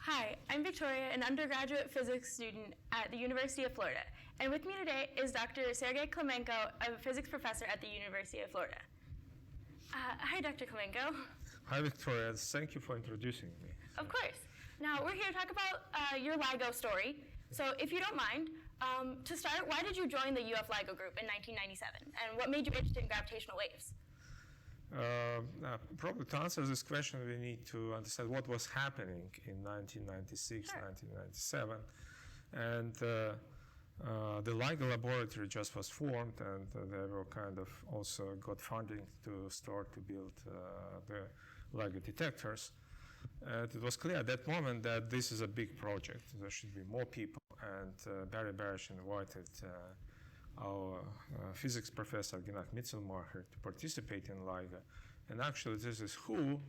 Hi, I'm Victoria, an undergraduate physics student at the University of Florida. And with me today is Dr. Sergey Klimenko, a physics professor at the University of Florida. Hi, Dr. Klimenko. Hi, Victoria. Thank you for introducing me. Of course. Now, we're here to talk about your LIGO story. So if you don't mind, to start, why did you join the UF LIGO group in 1997? And what made you interested in gravitational waves? Probably to answer this question, we need to understand what was happening in 1996, Sure. 1997. And the LIGO laboratory just was formed, and they were kind of also got funding to start to build the LIGO detectors. And it was clear at that moment that this is a big project. There should be more people, and Barry Barish invited our physics professor, Gennady Mitzelmacher, to participate in LIGO. And actually, this is who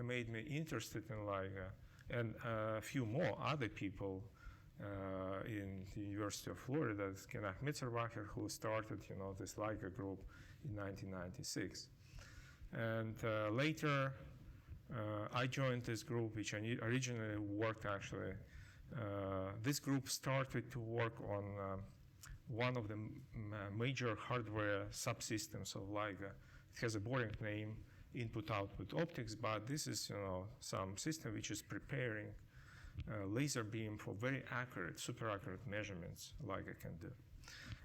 made me interested in LIGO, and a few more other people in the University of Florida, Gennady Mitzelmacher, who started, this LIGO group in 1996. And later, I joined this group, which I originally worked actually. This group started to work on one of the major hardware subsystems of LIGO. It has a boring name, input-output optics, but this is, some system which is preparing laser beam for very accurate, super accurate measurements LIGO can do.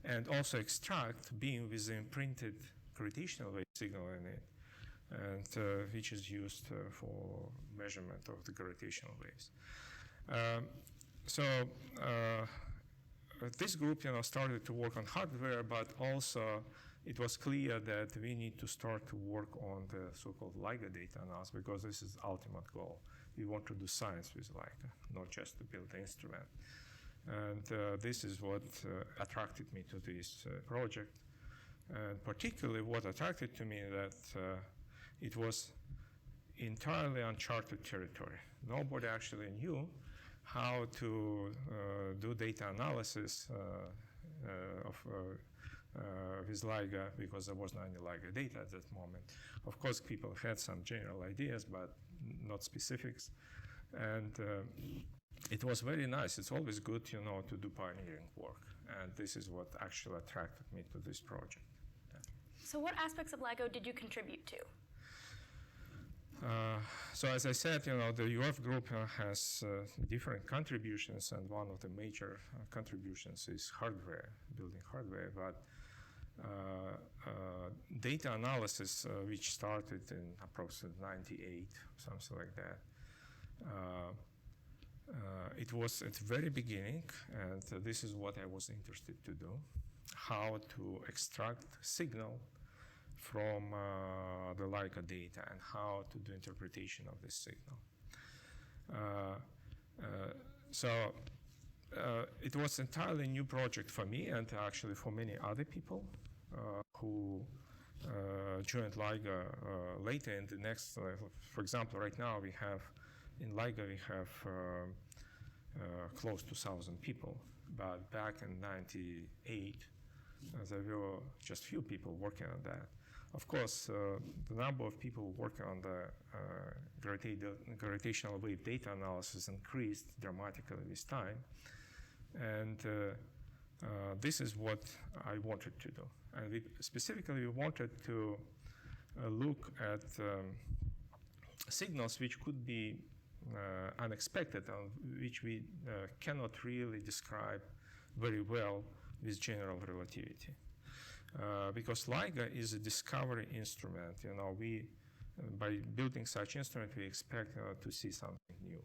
And also extract beam with the imprinted gravitational wave signal in it, and which is used for measurement of the gravitational waves. This group, started to work on hardware, but also it was clear that we need to start to work on the so-called LIGO data analysis, because this is the ultimate goal. We want to do science with LIGO, not just to build the instrument. And this is what attracted me to this project. And particularly what attracted to me that it was entirely uncharted territory. Nobody actually knew how to do data analysis with LIGO, because there was not any LIGO data at that moment. Of course, people had some general ideas, but not specifics. And it was very nice. It's always good, to do pioneering work. And this is what actually attracted me to this project. Yeah. So what aspects of LIGO did you contribute to? So as I said, the UF group has different contributions, and one of the major contributions is hardware, building hardware. But data analysis, which started in approximately 98, something like that, it was at the very beginning, and this is what I was interested to do, how to extract signal from the LIGO data and how to do interpretation of this signal. It was entirely new project for me, and actually for many other people who joined LIGO later in the next, for example, right now we have, in LIGO we have close to 1,000 people, but back in 98, there were just few people working on that. Of course, the number of people working on the gravitational wave data analysis increased dramatically with time, and this is what I wanted to do. And we wanted to look at signals which could be unexpected, and which we cannot really describe very well with general relativity. Because LIGO is a discovery instrument. We by building such instrument, we expect to see something new.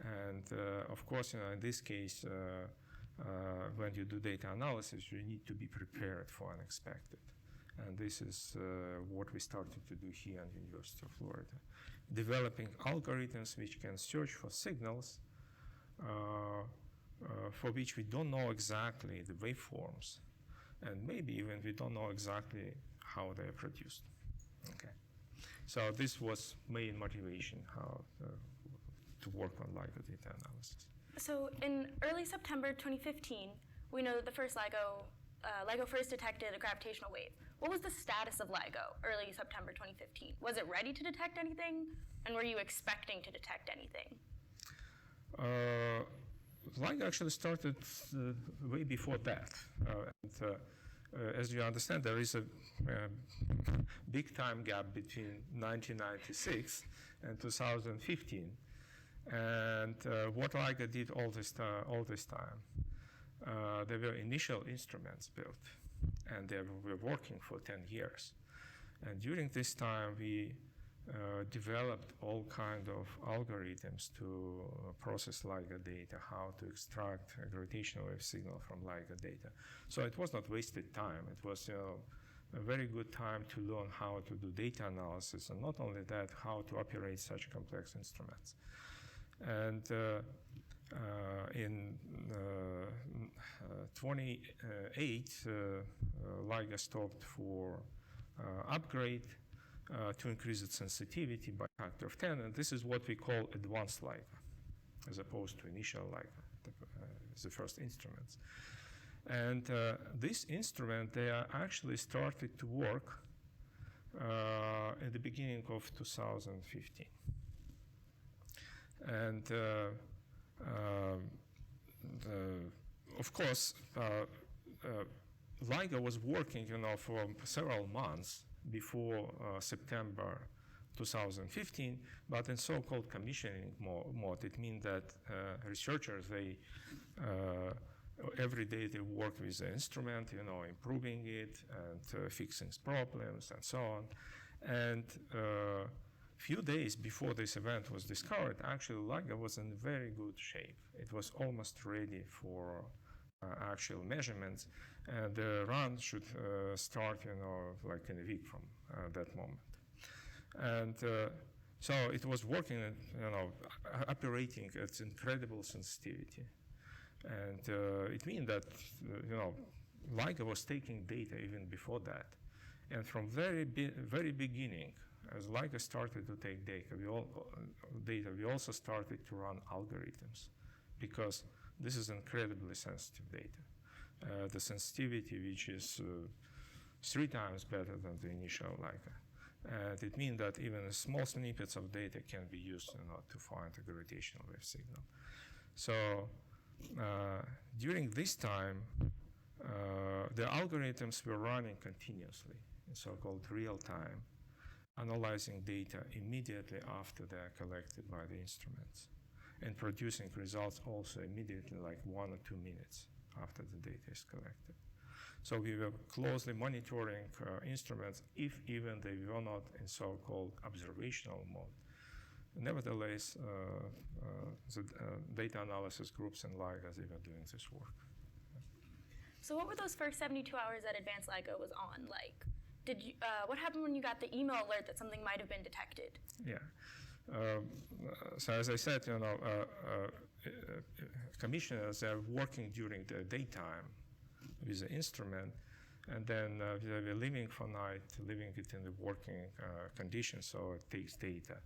And of course, in this case, when you do data analysis, you need to be prepared for unexpected. And this is what we started to do here at the University of Florida, developing algorithms which can search for signals for which we don't know exactly the waveforms. And maybe even we don't know exactly how they are produced. Okay, so this was main motivation how to work on LIGO data analysis. So in early September 2015, we know that the first LIGO first detected a gravitational wave. What was the status of LIGO early September 2015? Was it ready to detect anything? And were you expecting to detect anything? LIGO actually started way before that. As you understand, there is a big time gap between 1996 and 2015. And what LIGO did all this time, there were initial instruments built, and they were working for 10 years. And during this time, we developed all kind of algorithms to process LIGO data, how to extract a gravitational wave signal from LIGO data. So it was not wasted time. It was a very good time to learn how to do data analysis, and not only that, how to operate such complex instruments. And in 28, LIGO stopped for upgrade to increase its sensitivity by a factor of 10, and this is what we call advanced LIGO, as opposed to initial LIGO, the first instruments. And this instrument, they are actually started to work at the beginning of 2015. And of course, LIGO was working, for several months before September 2015, but in so-called commissioning mode. It means that researchers, they every day they work with the instrument, improving it and fixing problems and so on. And few days before this event was discovered, actually LIGO was in very good shape. It was almost ready for actual measurements, and the run should start, like in a week from that moment. And so it was working, operating at incredible sensitivity. And it means that, LIGO was taking data even before that. And from very beginning, as LIGO started to take data, we also started to run algorithms, because this is incredibly sensitive data. The sensitivity, which is 3 times better than the initial LIGO. And it means that even small snippets of data can be used to find a gravitational wave signal. So during this time, the algorithms were running continuously in so-called real time, analyzing data immediately after they are collected by the instruments, and producing results also immediately, like 1 or 2 minutes after the data is collected. So we were closely monitoring instruments, if even they were not in so-called observational mode. Nevertheless, the data analysis groups in LIGO, they were doing this work. So what were those first 72 hours that Advanced LIGO was on like? What happened when you got the email alert that something might have been detected? Yeah. So as I said, commissioners are working during the daytime with the instrument, and then they were leaving for night, leaving it in the working condition, so it takes data.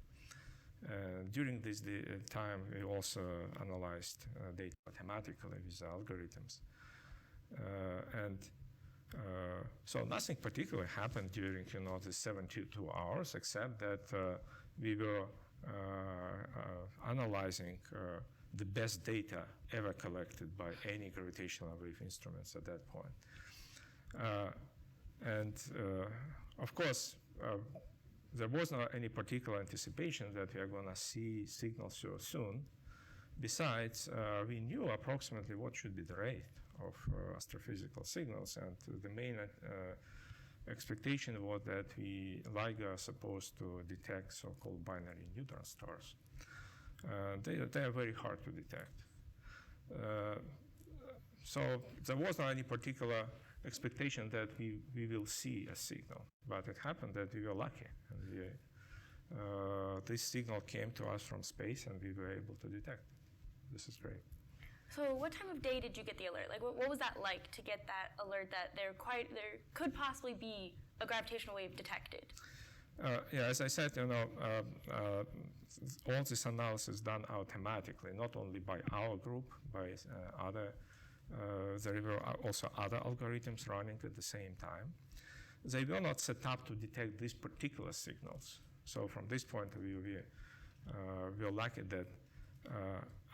During this time, we also analyzed data mathematically with the algorithms. So nothing particular happened during the 72 hours, except that we were analyzing the best data ever collected by any gravitational wave instruments at that point. Of course, there was not any particular anticipation that we are going to see signals so soon. Besides, we knew approximately what should be the rate of astrophysical signals, and the main expectation was that LIGO are supposed to detect so-called binary neutron stars. They are very hard to detect. So there was not any particular expectation that we will see a signal, but it happened that we were lucky. And this signal came to us from space, and we were able to detect it. This is great. So what time of day did you get the alert? Like, what was that like to get that alert that there could possibly be a gravitational wave detected? Yeah, as I said, all this analysis done automatically, not only by our group, by other. There were also other algorithms running at the same time. They were not set up to detect these particular signals. So from this point of view, we are lucky that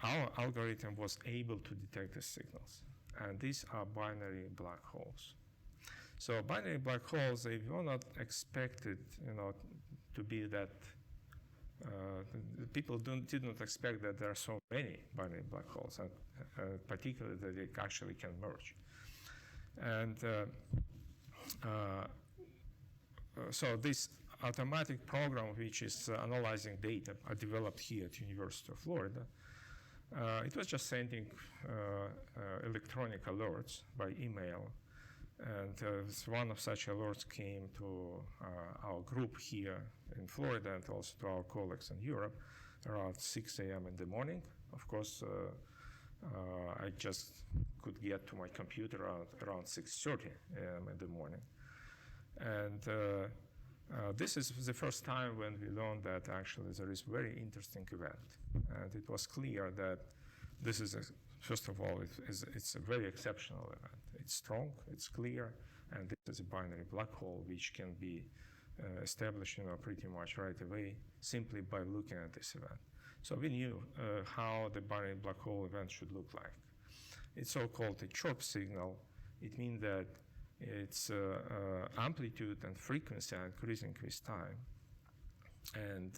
our algorithm was able to detect the signals. And these are binary black holes. So binary black holes, they were not expected, to be that. People did not expect that there are so many binary black holes, and particularly that they actually can merge. And so this automatic program, which is analyzing data, I developed here at University of Florida. It was just sending electronic alerts by email. And one of such alerts came to our group here in Florida and also to our colleagues in Europe around 6 a.m. in the morning. Of course, I just could get to my computer around 6:30 a.m. in the morning. And this is the first time when we learned that actually there is very interesting event. And it was clear that this is, first of all, it's a very exceptional event. It's strong, it's clear, and this is a binary black hole which can be established pretty much right away simply by looking at this event. So we knew how the binary black hole event should look like. It's so-called a chirp signal. It means that its amplitude and frequency are increasing with time. And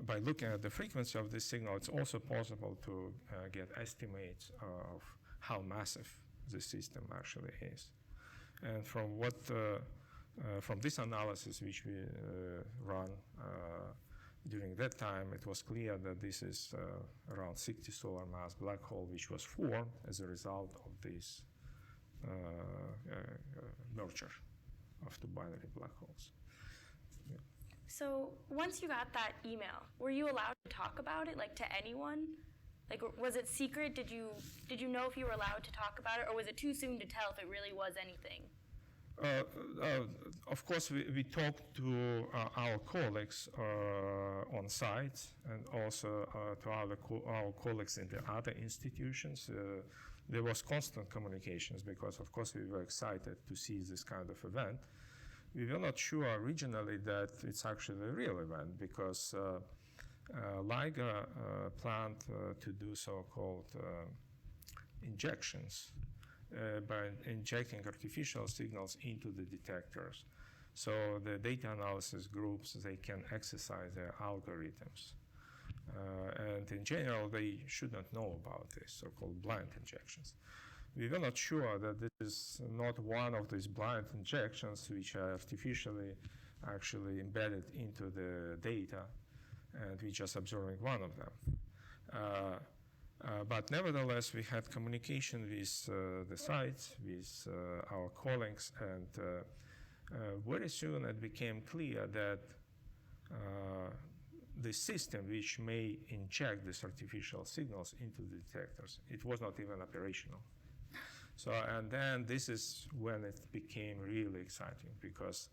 by looking at the frequency of this signal, it's also possible to get estimates of how massive the system actually is. And from this analysis which we run during that time, it was clear that this is around 60 solar mass black hole which was formed as a result of this merger of two binary black holes. Yeah. So once you got that email, were you allowed to talk about it, like to anyone? Like, was it secret? Did you know if you were allowed to talk about it, or was it too soon to tell if it really was anything? Of course, we talked to our colleagues on site and also to our colleagues in the other institutions. There was constant communications because, of course, we were excited to see this kind of event. We were not sure originally that it's actually a real event because LIGO planned to do so-called injections by injecting artificial signals into the detectors. So the data analysis groups, they can exercise their algorithms. And in general, they should not know about this, so-called blind injections. We were not sure that this is not one of these blind injections which are artificially actually embedded into the data, and we're just observing one of them. But nevertheless, we had communication with the sites, with our colleagues, and very soon it became clear that the system which may inject these artificial signals into the detectors, it was not even operational. So, and then this is when it became really exciting because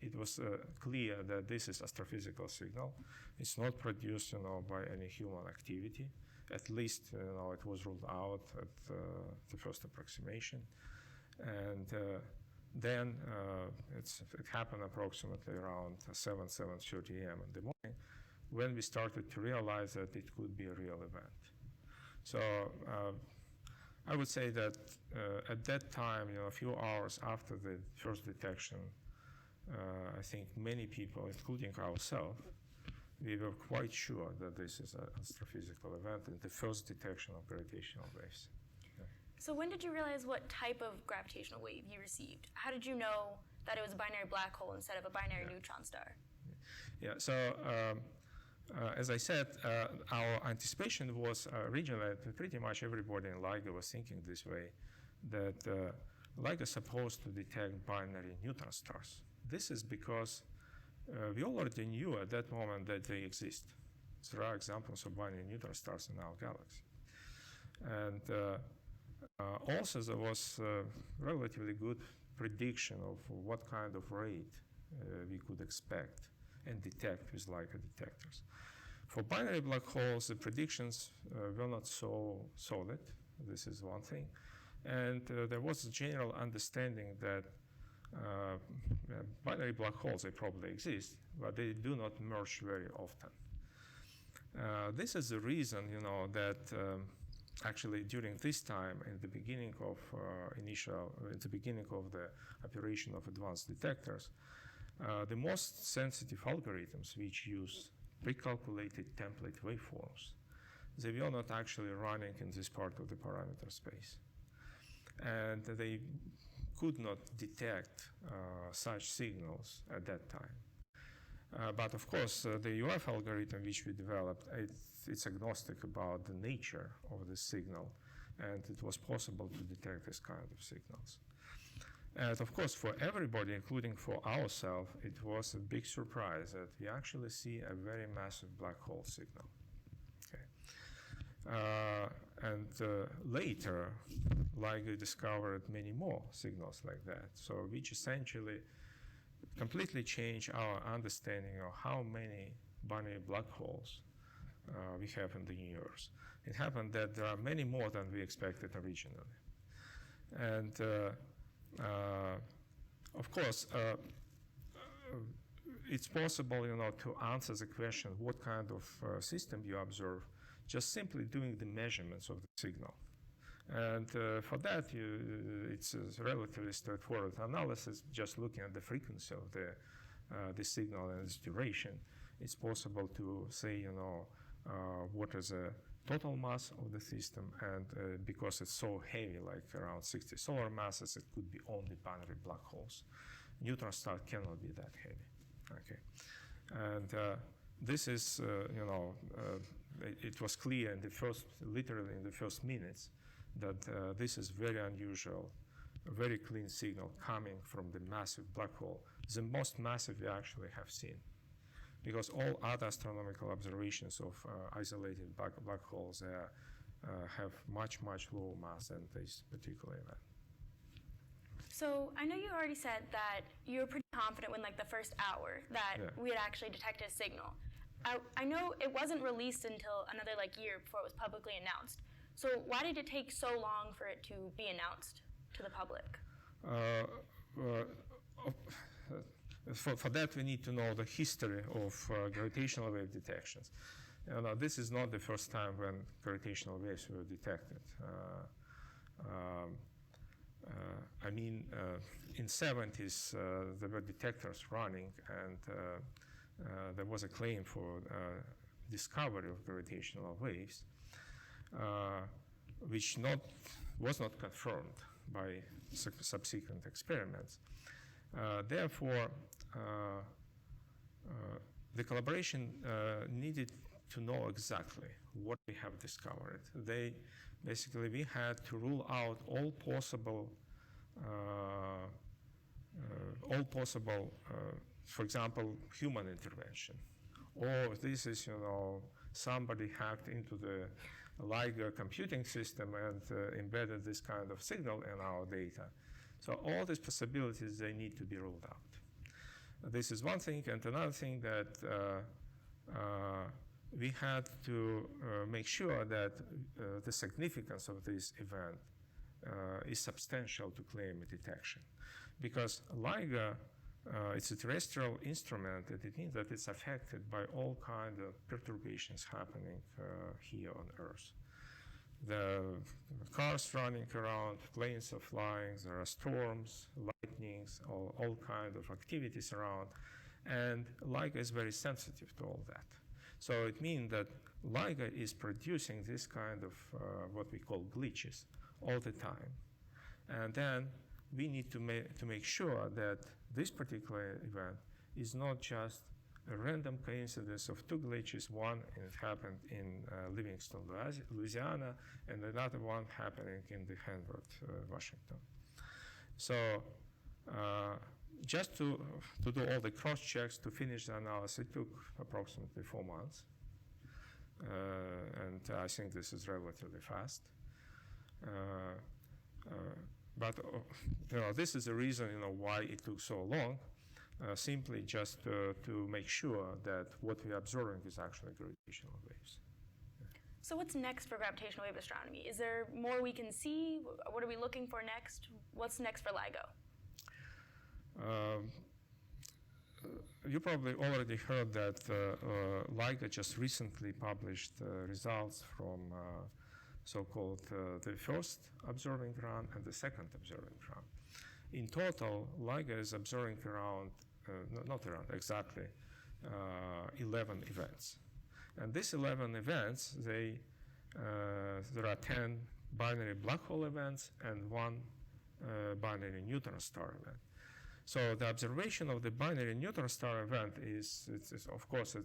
it was clear that this is astrophysical signal. It's not produced, by any human activity. At least, it was ruled out at the first approximation. And then it happened approximately around 7:30 a.m. in the morning when we started to realize that it could be a real event. So I would say that at that time, a few hours after the first detection, I think many people, including ourselves, we were quite sure that this is an astrophysical event in the first detection of gravitational waves. Yeah. So when did you realize what type of gravitational wave you received? How did you know that it was a binary black hole instead of a binary neutron star? Yeah, so as I said, our anticipation was originally that pretty much everybody in LIGO was thinking this way, that LIGO is supposed to detect binary neutron stars. This is because we already knew at that moment that they exist. There are examples of binary neutron stars in our galaxy. And also there was a relatively good prediction of what kind of rate we could expect and detect with LIGO detectors. For binary black holes, the predictions were not so solid. This is one thing. And there was a general understanding that binary black holes, they probably exist, but they do not merge very often. This is the reason, that actually during this time, in the beginning of the operation of advanced detectors, the most sensitive algorithms, which use pre-calculated template waveforms, they were not actually running in this part of the parameter space. And they could not detect such signals at that time. But of course, the UF algorithm which we developed, it's agnostic about the nature of the signal, and it was possible to detect this kind of signals. And of course, for everybody, including for ourselves, it was a big surprise that we actually see a very massive black hole signal. Later, LIGO discovered many more signals like that, so which essentially completely changed our understanding of how many binary black holes we have in the universe. It happened that there are many more than we expected originally. And of course, it's possible, to answer the question, what kind of system you observe, just simply doing the measurements of the signal. And for that, it's a relatively straightforward analysis, just looking at the frequency of the signal and its duration. It's possible to say, what is the total mass of the system, and because it's so heavy, like around 60 solar masses, it could be only binary black holes. Neutron star cannot be that heavy. Okay, and this is, it was clear in literally in the first minutes, that this is very unusual, a very clean signal coming from the massive black hole, the most massive we actually have seen. Because all other astronomical observations of isolated black holes have much, much lower mass than this particular event. So I know you already said that you were pretty confident when the first hour that we had actually detected a signal. I know it wasn't released until another year before it was publicly announced. So why did it take so long for it to be announced to the public? For that, we need to know the history of gravitational wave detections. This is not the first time when gravitational waves were detected. In 70s, there were detectors running, and there was a claim for discovery of gravitational waves, which was not confirmed by subsequent experiments. Therefore, the collaboration needed to know exactly what we have discovered. We had to rule out all possible, for example, human intervention. Or this is, somebody hacked into the LIGO computing system and embedded this kind of signal in our data. So all these possibilities, they need to be ruled out. This is one thing, and another thing that we had to make sure that the significance of this event is substantial to claim a detection. Because LIGO, it's a terrestrial instrument, and it means that it's affected by all kinds of perturbations happening here on Earth. The cars running around, planes are flying, there are storms, lightnings, all kinds of activities around, and LIGO is very sensitive to all that. So it means that LIGO is producing this kind of what we call glitches all the time. And then we need to make sure that this particular event is not just a random coincidence of two glitches. One, it happened in Livingston, Louisiana, and another one happening in the Hanford, Washington. So just to do all the cross checks to finish the analysis, it took approximately 4 months. And I think this is relatively fast. But this is the reason why it took so long. Simply just to make sure that what we're observing is actually gravitational waves. So what's next for gravitational wave astronomy? Is there more we can see? What are we looking for next? What's next for LIGO? you probably already heard that LIGO just recently published results from so-called the first observing run and the second observing run. In total, LIGO is observing around, not around, exactly 11 events. And these 11 events, there are 10 binary black hole events and 1 binary neutron star event. So the observation of the binary neutron star event is of course,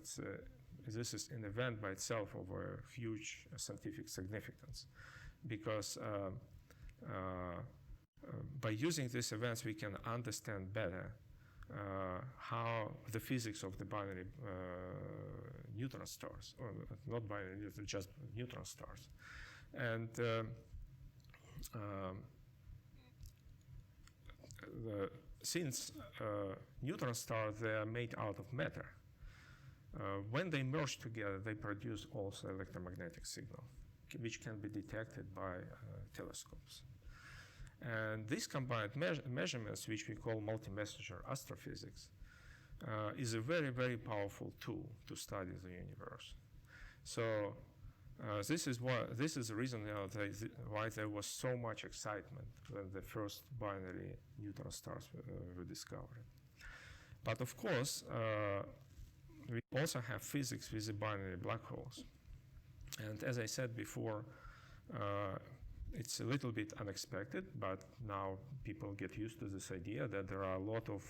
this is an event by itself of a huge scientific significance, because by using these events we can understand better how the physics of the binary neutron stars, or not binary neutron, just neutron stars. And since neutron stars, they are made out of matter, when they merge together, they produce also electromagnetic signal, which can be detected by telescopes. And these combined measurements, which we call multi-messenger astrophysics, is a very, very powerful tool to study the universe. So this is the reason why there was so much excitement when the first binary neutron stars were discovered. But of course, we also have physics with the binary black holes. And as I said before, it's a little bit unexpected, but now people get used to this idea that there are a lot of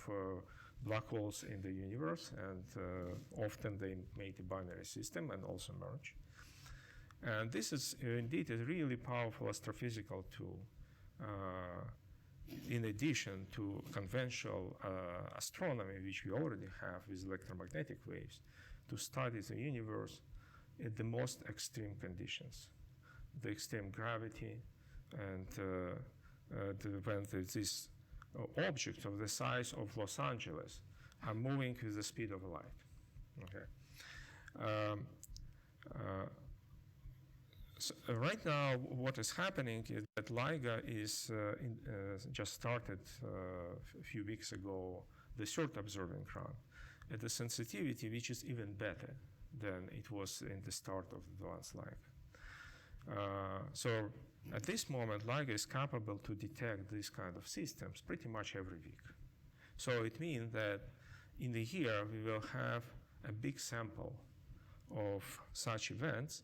black holes in the universe, and often they make a binary system and also merge. And this is indeed a really powerful astrophysical tool, in addition to conventional astronomy, which we already have with electromagnetic waves, to study the universe at the most extreme conditions. The extreme gravity, and when these objects of the size of Los Angeles are moving with the speed of light. Okay. So right now, what is happening is that LIGO is just started a few weeks ago the third observing run at a sensitivity which is even better than it was in the start of advanced LIGO. So at this moment, LIGO is capable to detect these kind of systems pretty much every week. So it means that in the year we will have a big sample of such events,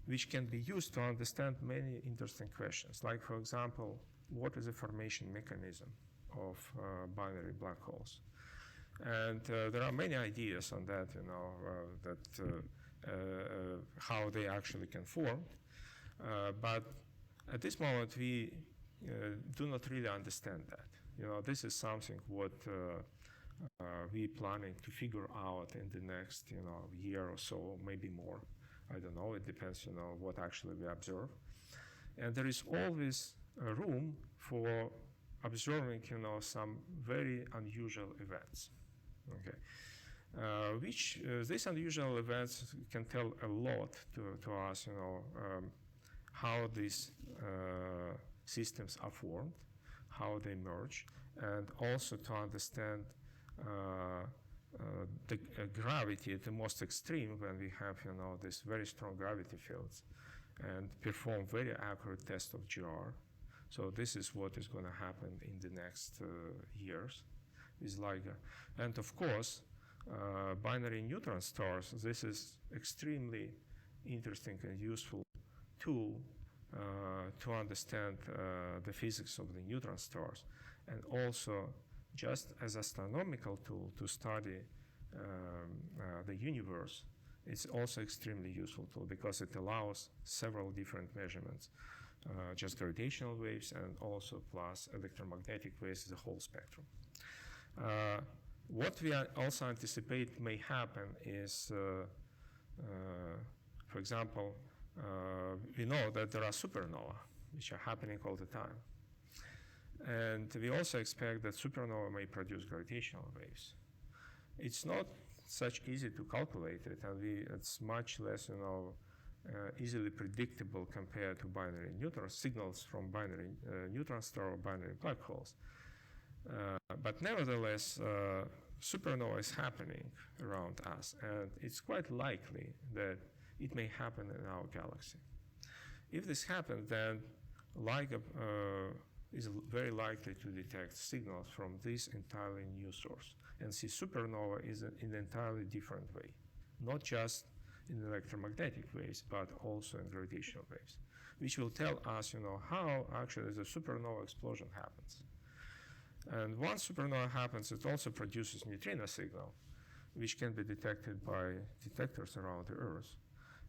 which can be used to understand many interesting questions. Like, for example, what is the formation mechanism of binary black holes? And there are many ideas on that, how they actually can form. But at this moment, we do not really understand that. This is something what we're planning to figure out in the next, year or so, maybe more. I don't know. It depends, what actually we observe. And there is always room for observing, some very unusual events. Okay. These unusual events can tell a lot to us, how these systems are formed, how they merge, and also to understand the gravity at the most extreme, when we have, these very strong gravity fields, and perform very accurate tests of GR. So this is what is going to happen in the next years with LIGO. And of course, binary neutron stars, this is extremely interesting and useful tool to understand the physics of the neutron stars, and also just as astronomical tool to study the universe. It's also extremely useful tool because it allows several different measurements, just gravitational waves and also plus electromagnetic waves, the whole spectrum. What we also anticipate may happen is, for example, we know that there are supernovae, which are happening all the time. And we also expect that supernova may produce gravitational waves. It's not such easy to calculate it, and it's much less, easily predictable compared to binary neutron signals from binary neutron star or binary black holes. But nevertheless, supernova is happening around us, and it's quite likely that it may happen in our galaxy. If this happens, then LIGO is very likely to detect signals from this entirely new source and see supernova in an entirely different way, not just in electromagnetic waves, but also in gravitational waves, which will tell us, how actually the supernova explosion happens. And once supernova happens, it also produces neutrino signal, which can be detected by detectors around the Earth.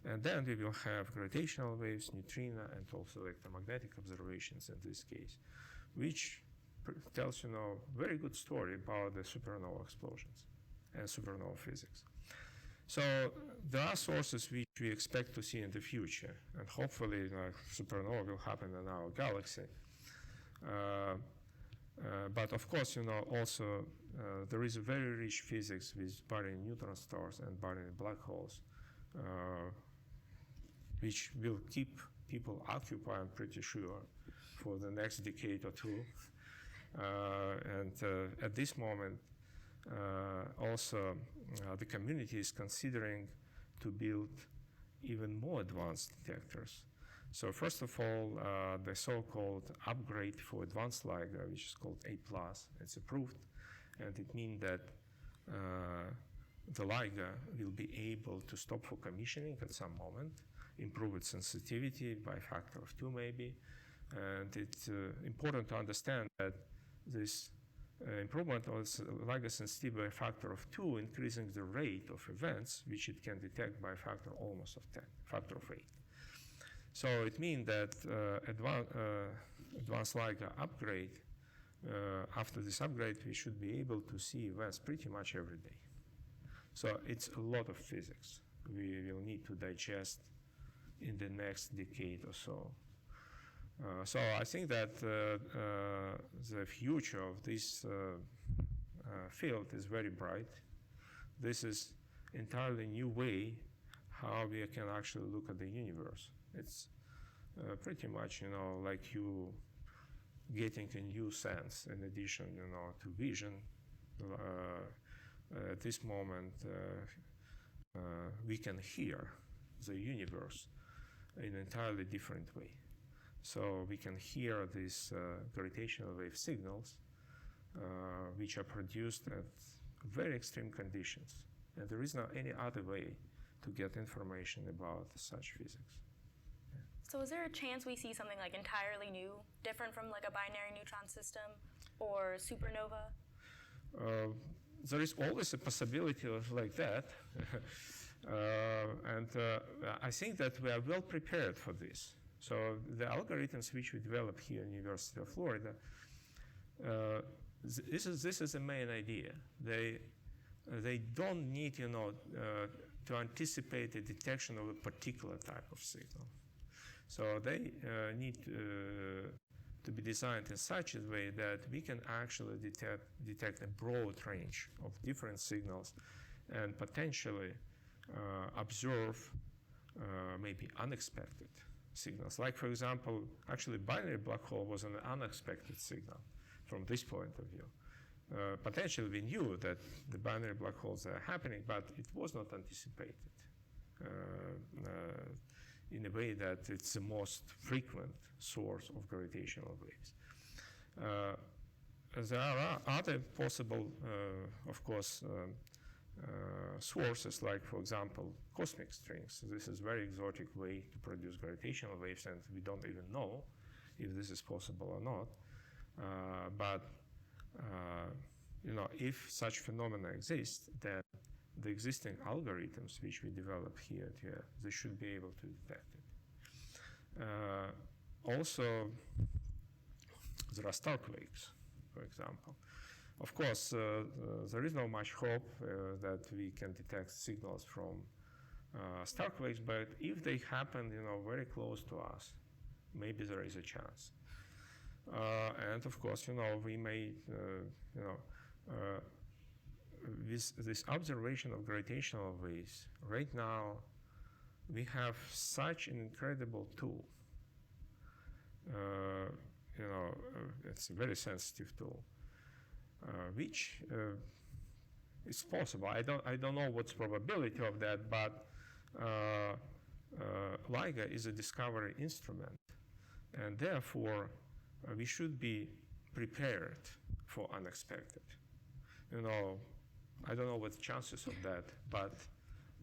And then we will have gravitational waves, neutrino, and also electromagnetic observations in this case, which tells, very good story about the supernova explosions and supernova physics. So there are sources which we expect to see in the future, and hopefully supernova will happen in our galaxy. But of course, also there is a very rich physics with baryon neutron stars and baryon black holes, which will keep people occupied, I'm pretty sure, for the next decade or two. And at this moment, also the community is considering to build even more advanced detectors. So first of all, the so-called upgrade for advanced LIGO, which is called A+, it's approved, and it means that the LIGO will be able to stop for commissioning at some moment, improve its sensitivity by a factor of 2 maybe, and it's important to understand that this improvement of LIGO sensitivity by a factor of 2 increasing the rate of events which it can detect by a factor almost of 10, factor of 8. So it means that advanced LIGO upgrade, after this upgrade, we should be able to see events pretty much every day. So it's a lot of physics we will need to digest in the next decade or so. So I think that the future of this field is very bright. This is entirely new way how we can actually look at the universe. It's pretty much, like you getting a new sense in addition, to vision. At this moment, we can hear the universe in an entirely different way. So we can hear these gravitational wave signals, which are produced at very extreme conditions. And there is no any other way to get information about such physics. So is there a chance we see something like entirely new, different from like a binary neutron system or supernova? There is always a possibility of like that. And I think that we are well prepared for this. So the algorithms which we develop here at the University of Florida, this is the main idea. They don't need, to anticipate the detection of a particular type of signal. So they need to be designed in such a way that we can actually detect a broad range of different signals and potentially observe maybe unexpected signals. Like, for example, actually binary black hole was an unexpected signal from this point of view. Potentially we knew that the binary black holes are happening, but it was not anticipated in a way that it's the most frequent source of gravitational waves. There are other possible, of course, sources, like, for example, cosmic strings. This is a very exotic way to produce gravitational waves, and we don't even know if this is possible or not. But if such phenomena exist, then the existing algorithms which we develop here, they should be able to detect it. Also, there are star quakes, for example. Of course, there is not much hope that we can detect signals from star quakes, but if they happen, very close to us, maybe there is a chance. And of course, we may, with this observation of gravitational waves, right now, we have such an incredible tool. It's a very sensitive tool, which it's possible. I don't know what's probability of that, but LIGO is a discovery instrument, and therefore we should be prepared for unexpected. You know, I don't know what the chances of that, but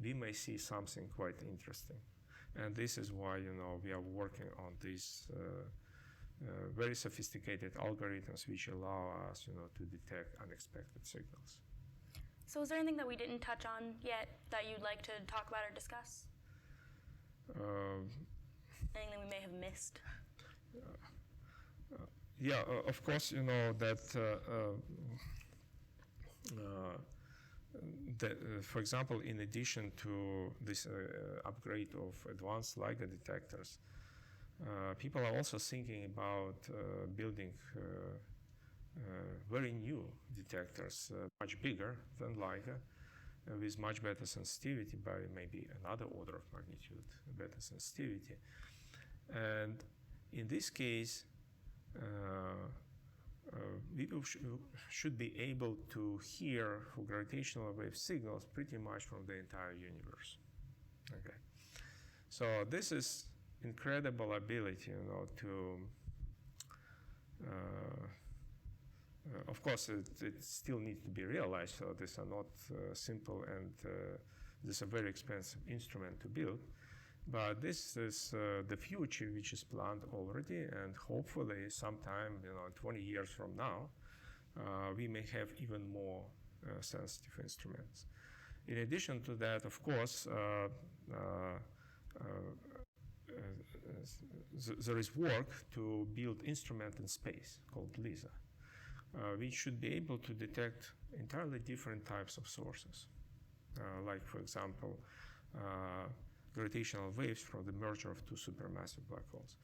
we may see something quite interesting. And this is why, you know, we are working on these very sophisticated algorithms which allow us, you know, to detect unexpected signals. So is there anything that we didn't touch on yet that you'd like to talk about or discuss? Anything we may have missed? Yeah, of course, you know, that, for example, in addition to this upgrade of advanced LIGO detectors, people are also thinking about building very new detectors, much bigger than LIGO, with much better sensitivity, by maybe another order of magnitude better sensitivity. And in this case, people should be able to hear for gravitational wave signals pretty much from the entire universe. Okay, so this is incredible ability, you know, to of course, it still needs to be realized, so these are not simple, and this is a very expensive instrument to build. But this is the future which is planned already, and hopefully sometime, you know, 20 years from now, we may have even more sensitive instruments. In addition to that, of course, there is work to build instrument in space called LISA, which should be able to detect entirely different types of sources, like, for example, gravitational waves from the merger of two supermassive black holes.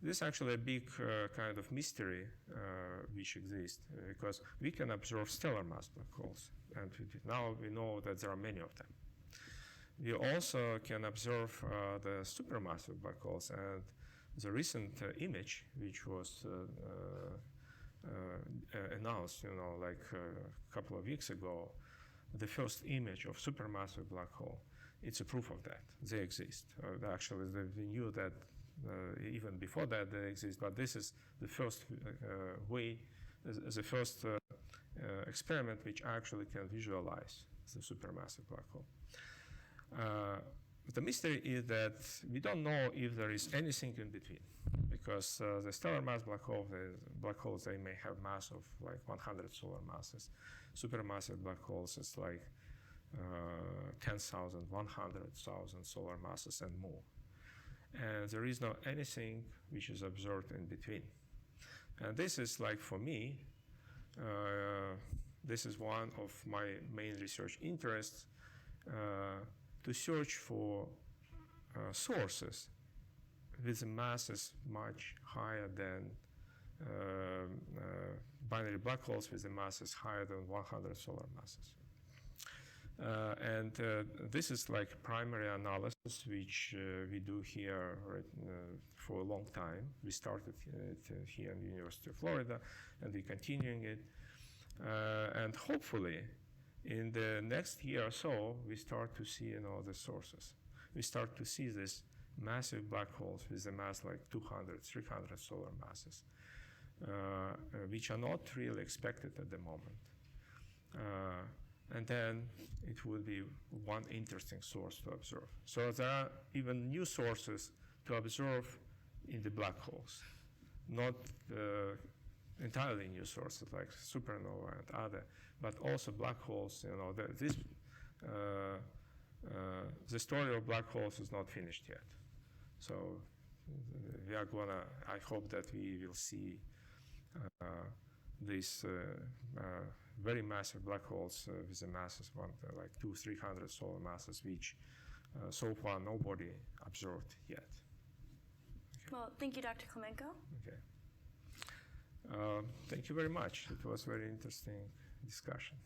This is actually a big kind of mystery which exists, because we can observe stellar mass black holes, and now we know that there are many of them. We also can observe the supermassive black holes, and the recent image, which was announced, you know, like a couple of weeks ago, the first image of supermassive black hole, it's a proof of that. They exist. Actually, we knew that even before that they exist, but this is the first the first experiment which actually can visualize the supermassive black hole. The mystery is that we don't know if there is anything in between, because the stellar mass black holes, they may have mass of like 100 solar masses. Supermassive black holes is like 10,000, 100,000 solar masses and more. And there is no anything which is observed in between. And this is like, for me, this is one of my main research interests, to search for sources with masses much higher than binary black holes with the masses higher than 100 solar masses. And this is like primary analysis, which we do here for a long time. We started it here in the University of Florida, and we're continuing it. And hopefully, in the next year or so, we start to see, you know, the sources. We start to see these massive black holes with a mass like 200, 300 solar masses, which are not really expected at the moment. And then it would be one interesting source to observe. So there are even new sources to observe in the black holes, not entirely new sources like supernova and other, but also black holes. You know, the story of black holes is not finished yet. So we are gonna, I hope that we will see these very massive black holes with the masses like 200-300 solar masses, which so far nobody observed yet. Okay. Well, thank you, Dr. Klimenko. Okay. Thank you very much. It was a very interesting discussion.